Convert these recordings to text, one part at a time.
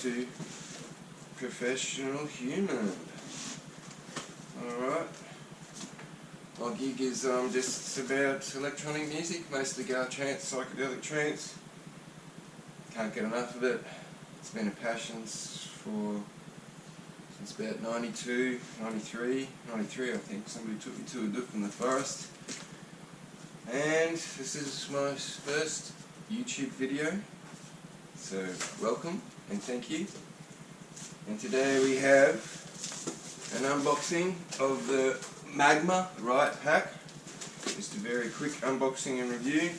to professional human. Alright. My gig is just about electronic music, mostly guitar trance, psychedelic trance. Can't get enough of it. It's been a passion since about 92, 93 I think. Somebody took me to a dip in the forest. And this is my first YouTube video. So welcome and thank you. And today we have an unboxing of the Magma RiotPack. Just a very quick unboxing and review.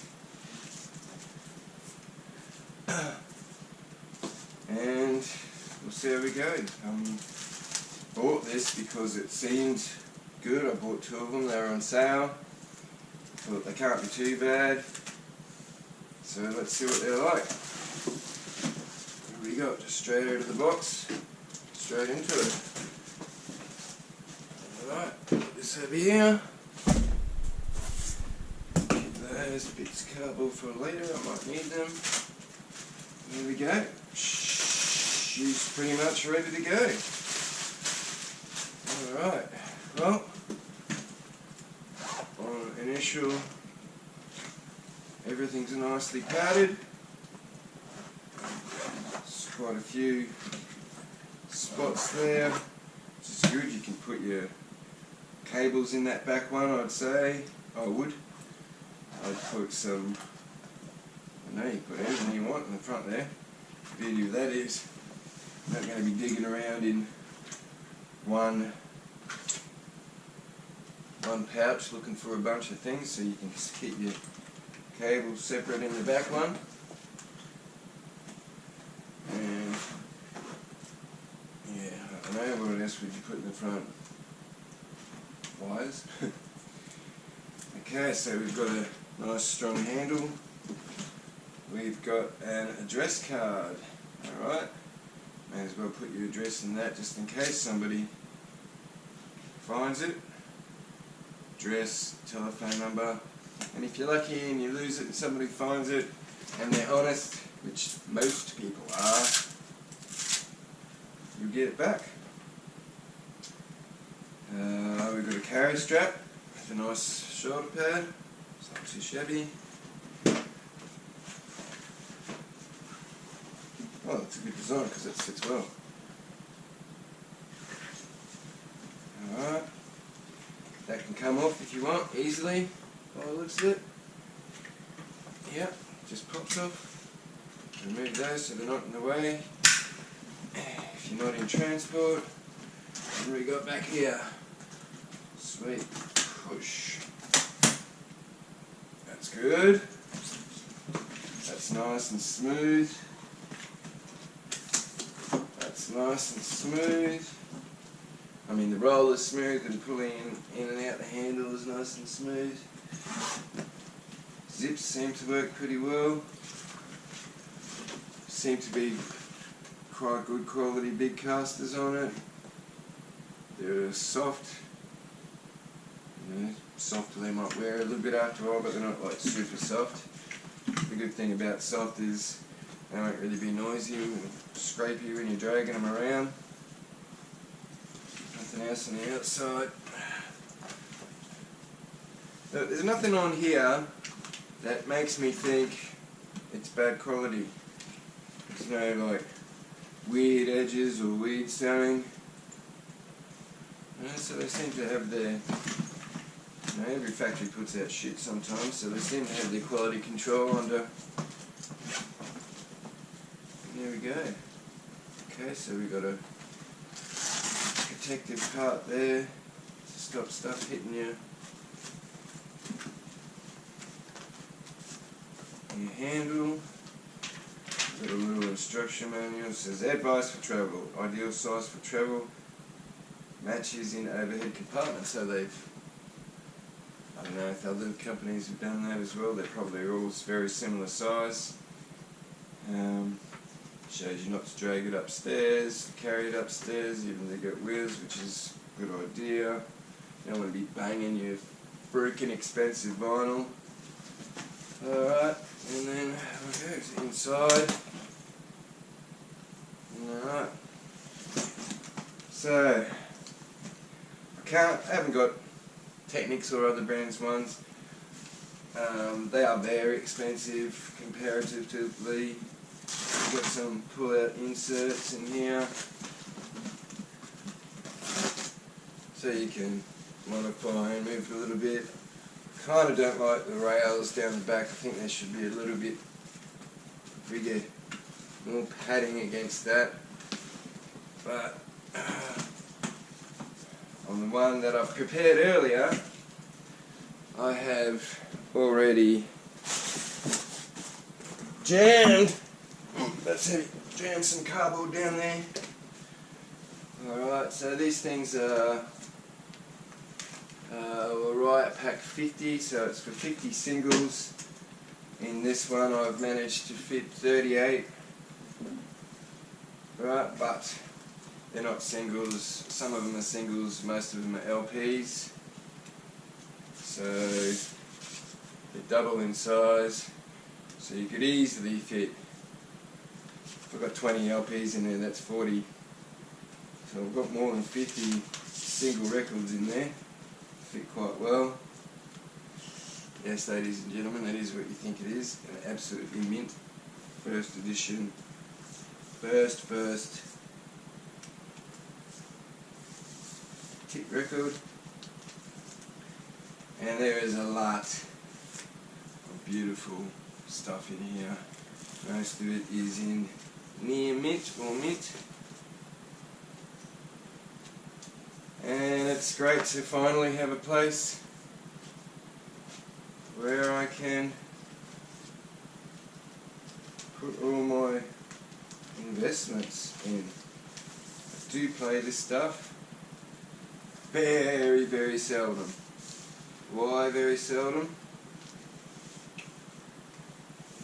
And we'll see how we go. Bought this because it seemed good. I bought 2 of them, they were on sale. Thought they can't be too bad. So let's see what they're like. Here we go, just straight out of the box, straight into it. Alright, put this over here. Keep those bits of cardboard for later, I might need them. Here we go. She's pretty much ready to go. Alright, well, on initial, everything's nicely padded. There's quite a few spots there, which is good. You can put your cables in that back one, I'd say. I would. I'd put some, I know you can put anything you want in the front there. The beauty of that is, you're not going to be digging around in one pouch looking for a bunch of things, so you can just keep your cables separate in the back one. And yeah, I don't know, what else would you put in the front? Wires. Okay, so we've got a nice strong handle. We've got an address card. Alright, may as well put your address in that just in case somebody finds it. Address, telephone number, and if you're lucky and you lose it and somebody finds it and they're honest, which most people are, you'll get it back. We've got a carry strap with a nice shoulder pad, it's not too shabby. Oh, it's a good design because it sits well. Alright. That can come off if you want, easily, by the looks of it. Yep, just pops off. Remove those so they're not in the way. If you're not in transport, what do we got back here? Sweet, push. That's good. That's nice and smooth. That's nice and smooth. I mean, the roll is smooth and pulling in and out the handle is nice and smooth. Zips seem to work pretty well. Seem to be quite good quality big casters on it. They're soft. You know, softer they might wear a little bit after a while, but they're not like super soft. The good thing about soft is they won't really be noisy and scrapey when you're dragging them around. Nothing else on the outside. There's nothing on here that makes me think it's bad quality. There's no like weird edges or weird sewing. So they seem to have their, every factory puts out shit sometimes, so they seem to have their quality control under. And there we go. Okay, so we've got a protective part there to stop stuff hitting your handle. Got a little instruction manual. It says advice for travel, ideal size for travel, matches in overhead compartments. So they've, I don't know if other companies have done that as well. They're probably all very similar size. Shows you not to drag it upstairs, carry it upstairs, even if they've got wheels, which is a good idea. You don't want to be banging your freaking expensive vinyl. Alright, and then okay, inside. Alright. So, I haven't got Technics or other brands ones. They are very expensive comparatively. I've got some pull-out inserts in here, so you can modify and move it a little bit. Kind of don't like the rails down the back. I think there should be a little bit bigger, more padding against that. But on the one that I've prepared earlier, I have already jammed some cardboard down there. Alright, so these things are RiotPack 50, so it's for 50 singles. In this one I've managed to fit 38. Right, but they're not singles. Some of them are singles, most of them are LPs. So they're double in size, so you could easily fit, if I've got 20 LPs in there, that's 40. So I've got more than 50 single records in there. Fit quite well. Yes, ladies and gentlemen, that is what you think it is. An absolutely mint, first edition, first tip record. And there is a lot of beautiful stuff in here. Most of it is in near mint or mint. And it's great to finally have a place where I can put all my investments in. I do play this stuff very, very seldom. Why very seldom?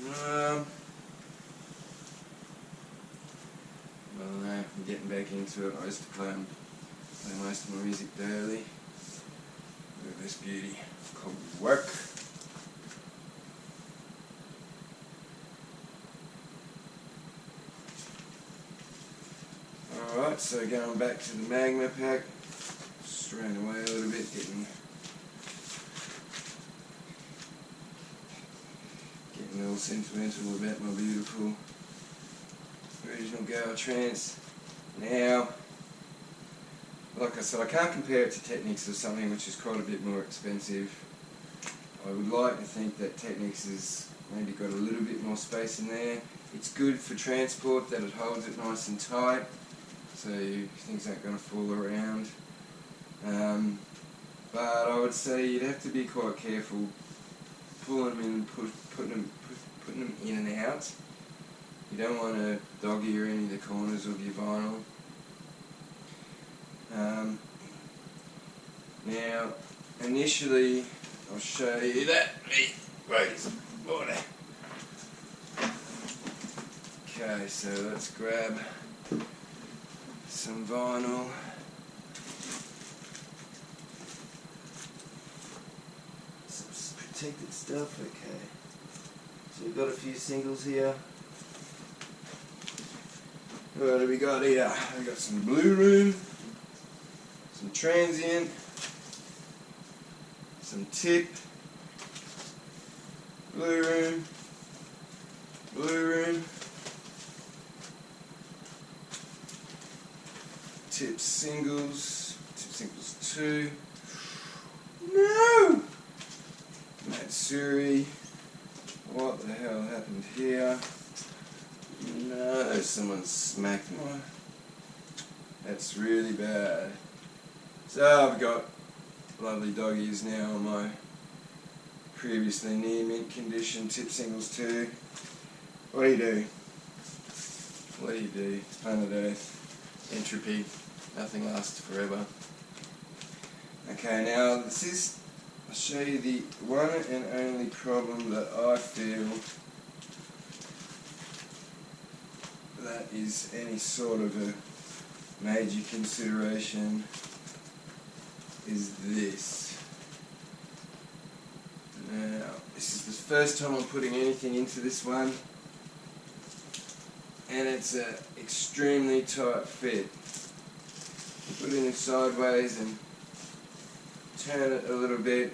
I don't know, I'm getting back into it. I used to play most of my music daily. Look at this beauty called work. Alright, so going back to the Magma pack, straying away a little bit, getting a little sentimental about my beautiful original Goa Trance. Now, like I said, I can't compare it to Technics or something which is quite a bit more expensive. I would like to think that Technics has maybe got a little bit more space in there. It's good for transport, that it holds it nice and tight, so things aren't going to fall around. But I would say you'd have to be quite careful pulling them in, putting them in and out. You don't want to dog ear any of the corners of your vinyl. Now, initially, I'll show you that. Okay, so let's grab some vinyl. Some protected stuff, okay. So we've got a few singles here. What do we got here? We've got some Blue Room, some Transient, some Tip, Blue Room, Tip Singles 2, no! Matsuri, what the hell happened here? No, someone smacked my... That's really bad. So I've got lovely doggies now on my previously near mint condition Tip Singles 2. What do you do? What do you do? Planet Earth. Entropy. Nothing lasts forever. Okay, now this is... I'll show you the one and only problem that I feel that is any sort of a major consideration is this. Now, this is the first time I'm putting anything into this one, and it's an extremely tight fit. Put it in sideways and turn it a little bit.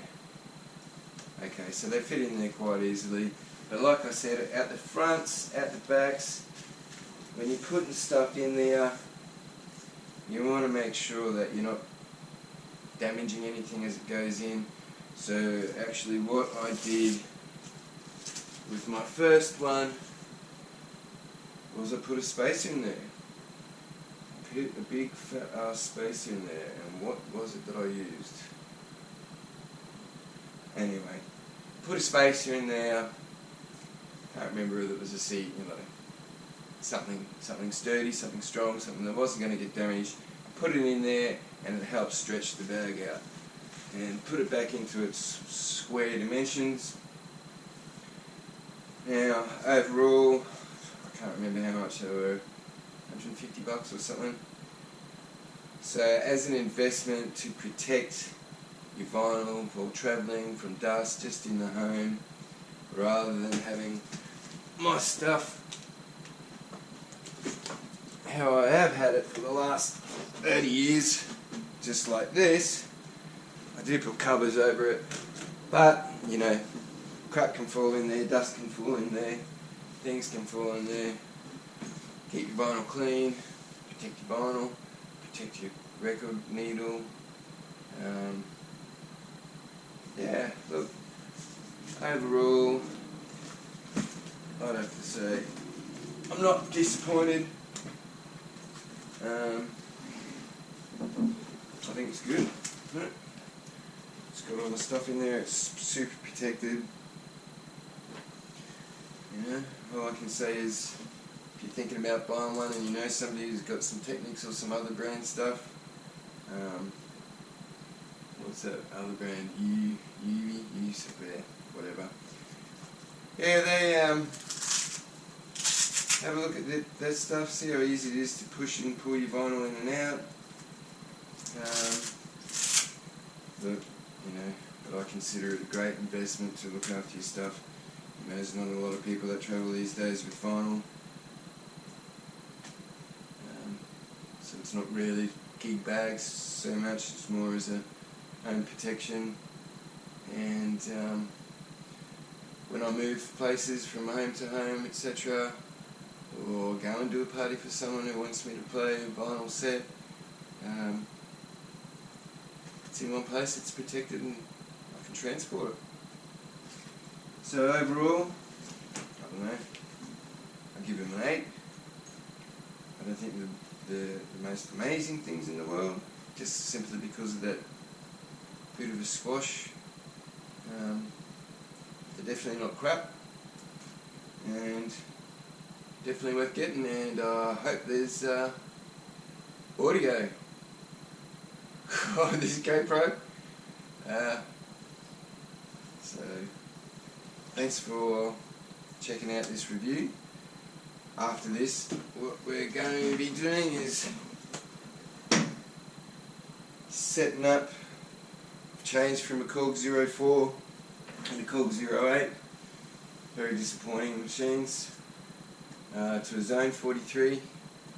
Okay, so they fit in there quite easily, but like I said, at the fronts, at the backs, when you're putting stuff in there, you want to make sure that you're not damaging anything as it goes in. So actually what I did with my first one was I put a spacer in there. I put a big fat ass spacer in there, and what was it that I used? Anyway, put a spacer in there. Can't remember if it was a seat, you know, something sturdy, something strong, something that wasn't going to get damaged. I put it in there, and it helped stretch the bag out and put it back into its square dimensions. Now, overall, I can't remember how much they were, $150 or something. So, as an investment to protect your vinyl while travelling from dust just in the home, rather than having my stuff how I have had it for the last 30 years, just like this. I do put covers over it, but you know, crap can fall in there, dust can fall in there, things can fall in there. Keep your vinyl clean, protect your vinyl, protect your record needle. Yeah, look, overall, I'd have to say I'm not disappointed. I think it's good. It's got all the stuff in there, it's super protected. You know, all I can say is, if you're thinking about buying one and you know somebody who's got some Technics or some other brand stuff, what's that other brand? Usewear, whatever. Yeah, they have a look at that stuff, see how easy it is to push and pull your vinyl in and out. Look, you know, but I consider it a great investment to look after your stuff. You know, there's not a lot of people that travel these days with vinyl. So it's not really gig bags so much, it's more as a home protection. And when I move places from home to home, etc., or go and do a party for someone who wants me to play a vinyl set, it's in one place, it's protected, and I can transport it. So overall, I don't know, I give it an 8. I don't think the most amazing things in the world, just simply because of that bit of a squash. They're definitely not crap, and definitely worth getting, and I hope there's audio on this GoPro. So thanks for checking out this review. After this, what we're going to be doing is setting up, changed from a Korg 04 and a Korg 08, very disappointing machines, to a Zone 43,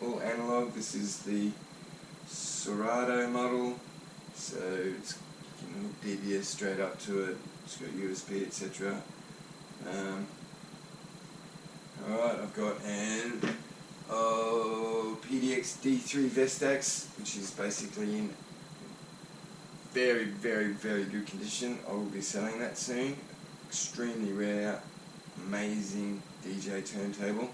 all analog. This is the Serato model, so it's, you can hook DVS straight up to it, it's got USB, etc. Alright, I've got an PDX D3 Vestax, which is basically in very, very, very good condition. I will be selling that soon. Extremely rare, amazing DJ turntable.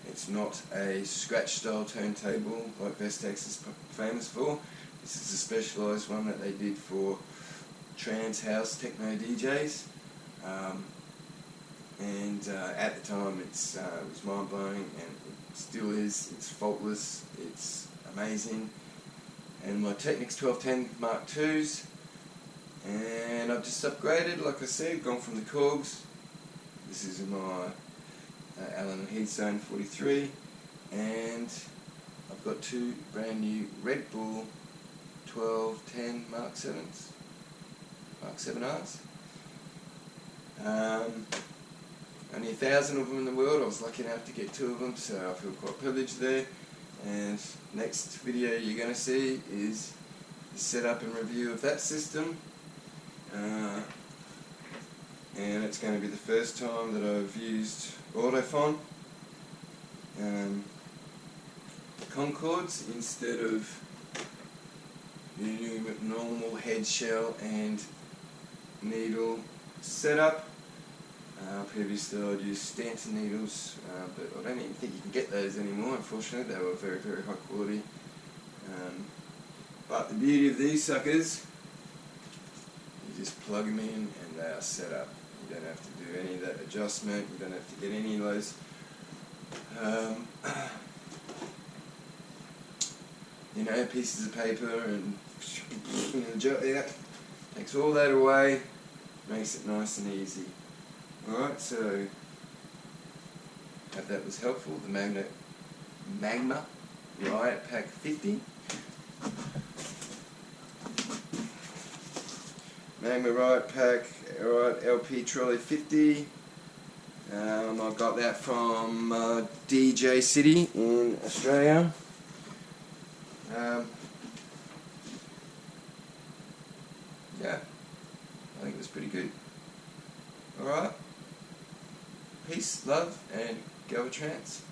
It's not a scratch style turntable like Vestax is famous for. This is a specialised one that they did for trance house techno DJs. At the time it was mind blowing, and it still is. It's faultless, it's amazing. And my Technics 1210 Mark IIs, and I've just upgraded, like I said, gone from the Korgs. This is my Allen & Heath Zone 43, and I've got 2 brand new Red Bull 1210 Mark 7s, Mark 7Rs. only 1,000 of them in the world. I was lucky enough to get 2 of them, so I feel quite privileged there. And next video you're going to see is the setup and review of that system. And it's going to be the first time that I've used autofon Concords instead of your normal head shell and needle setup. Previously I'd used Stanton needles, but I don't even think you can get those anymore, unfortunately. They were very, very high quality. But the beauty of these suckers, you just plug them in and they are set up. You don't have to do any of that adjustment, you don't have to get any of those you know, pieces of paper and yeah, takes all that away, makes it nice and easy. Alright, so hope that was helpful. The Magma RiotPack 50. Magma RiotPack LP Trolley 50. I got that from DJ City in Australia. Yeah, I think it was pretty good. Alright, peace, love, and go a trance.